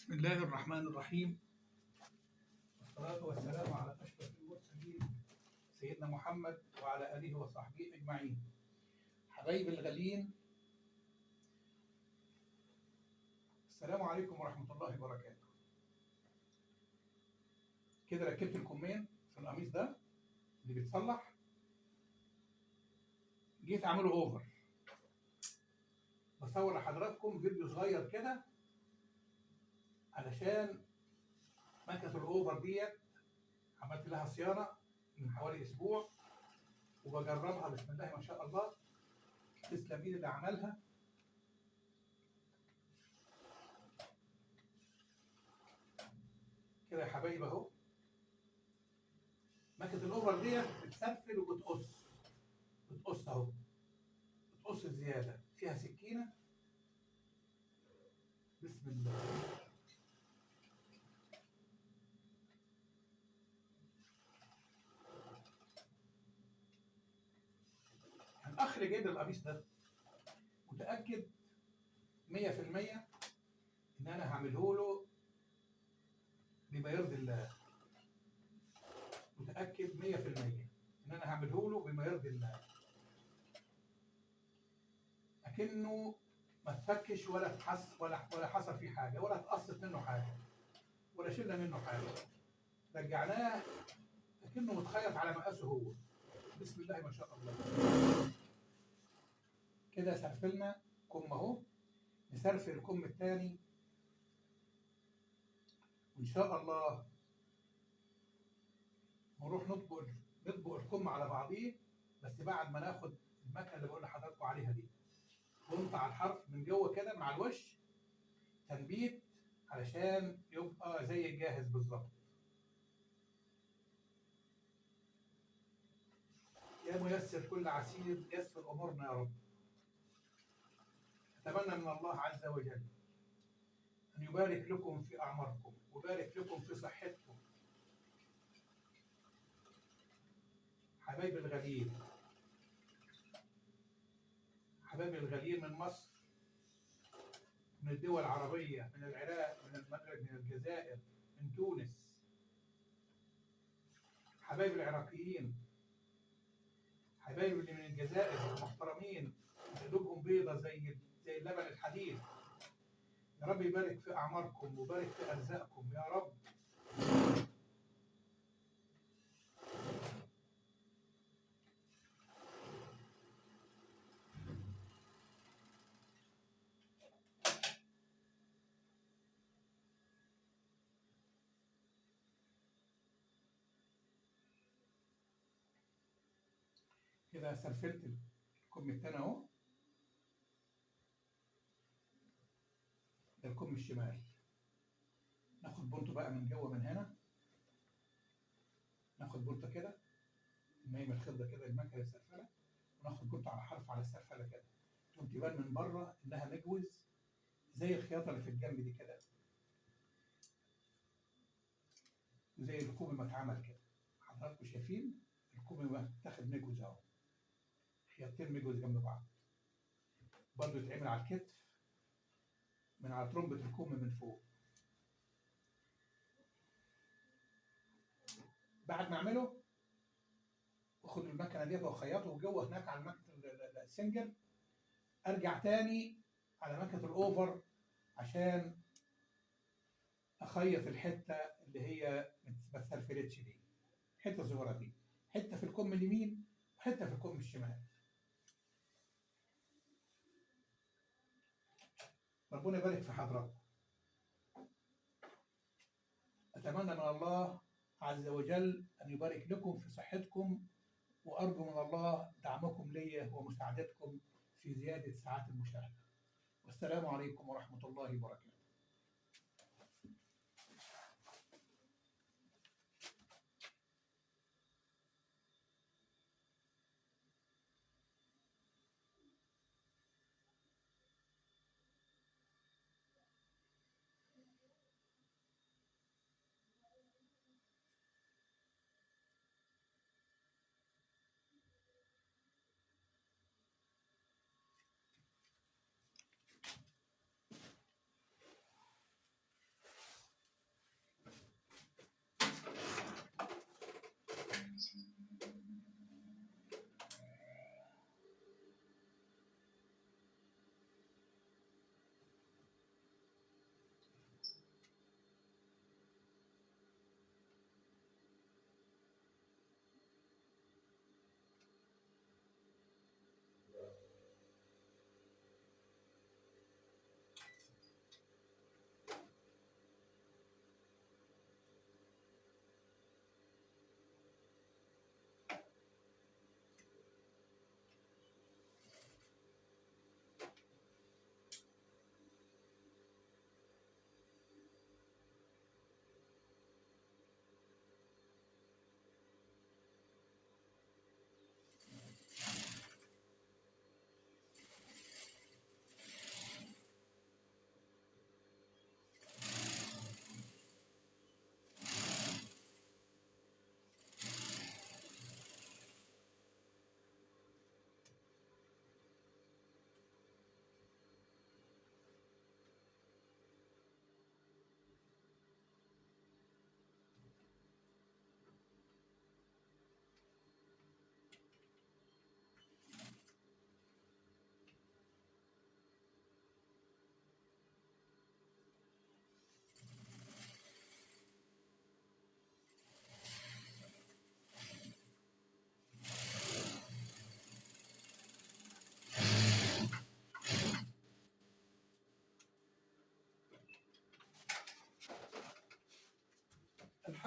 بسم الله الرحمن الرحيم، والصلاة والسلام على أشرف المرسلين سيدنا محمد وعلى آله وصحبه أجمعين. حبايبي الغاليين، السلام عليكم ورحمة الله وبركاته. كده ركبت الكمين في القميص ده اللي بيتصلح، جيت أعمله أوفر. بصور لحضراتكم فيديو صغير كده علشان مكنة الأوفر ديت عملت لها صيانة من حوالي أسبوع وبجربها. بسم الله ما شاء الله، تسلم ايد اللي عملها. كده يا حبايب اهو، مكنة الأوفر ديت بتسفل بتقص اهو، بتقص زيادة، فيها سكينة. بسم الله. الأخ اللي جايب القميص ده متأكد 100% إن أنا هعمله له بما يرضي الله. متأكد 100% إن أنا هعمله له بما يرضي الله، لكنه ما تفكش ولا تحس ولا حصل فيه حاجة، ولا اتقصت منه حاجة، ولا شلنا منه حاجة. رجعناه لكنه متخيط على مقاسه هو. بسم الله ما شاء الله. كده سرفلنا كم اهو، نسرفل الكم الثاني وان شاء الله نروح نطبق الكم على بعضيه، بس بعد ما ناخد المكنه اللي بقول لحضراتكم عليها دي ونقطع الحرف من جوه كده مع الوش تنبيت علشان يبقى زي الجاهز بالظبط. يا ميسر كل عسير يسر امورنا يا رب. اتمنى من الله عز وجل ان يبارك لكم في اعماركم ويبارك لكم في صحتكم. حبايبي الغاليين، حبايبي الغاليين من مصر، من الدول العربية، من العراق، من المغرب، من الجزائر، من تونس. حبايبي العراقيين، حبايبي اللي من الجزائر محترمين، قلوبهم بيضة زي اللبن الحديد. يا رب يبارك في أعماركم ويبارك في أرزاقكم يا رب. كده سلفلت الكم التاني اهو، ده الكم الشمال. ناخد بنطه بقى من جوه من هنا، ناخد بنطه كده نايم الخده كده المكنه السرفله، وناخد بنطه على حرف على السرفله كده تقوم تبان من بره انها مجوز زي الخياطه اللي في الجنب دي كده، زي الكوب ما اتعمل كده. حضراتكم شايفين الكوب ما اتاخد مجوز اهو، خياطتين مجوز جنب بعض. برضه يتعمل على الكتف من على ترمبة الكم من فوق. بعد ما اعمله واخد المكنه ديت واخيطه جوه هناك على مكنه السنجل، ارجع تاني على مكنه الاوفر عشان اخيط الحته اللي هي ما اتسرفلتش دي. الحته الصغيره دي، حته في الكم اليمين وحته في الكم الشمال. ربنا يبارك في حضراتكم. اتمنى من الله عز وجل ان يبارك لكم في صحتكم، وارجو من الله دعمكم لي ومساعدتكم في زياده ساعات المشاهده. والسلام عليكم ورحمه الله وبركاته.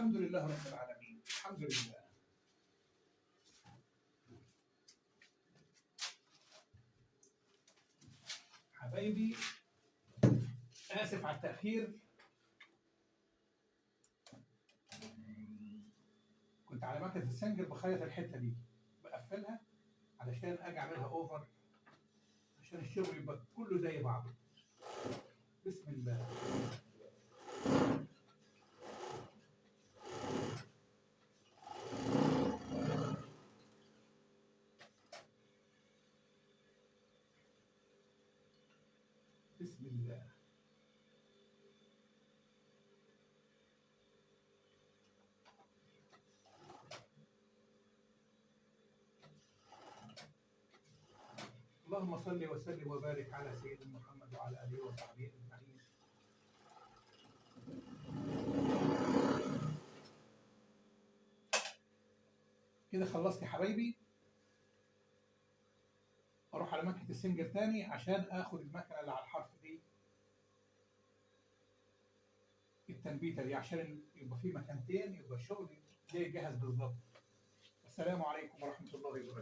الحمد لله رب العالمين، الحمد لله. حبايبي آسف على التأخير، كنت على مكنة السنجر بخيط الحتة دي بقفلها علشان أجي أعملها أوفر عشان الشغل يبقى كله زي بعضه. بسم الله. بسم الله. اللهم صل وسلم وبارك على سيدنا محمد وعلى آله وصحبه أجمعين. كده خلصت يا حبايبي. اروح على مكنه السنجر تاني عشان اخد المكنه اللي على الحرف دي، التنبيته دي، عشان يبقى في مكانتين، يبقى الشغل جاي جاهز بالظبط. السلام عليكم ورحمه الله وبركاته.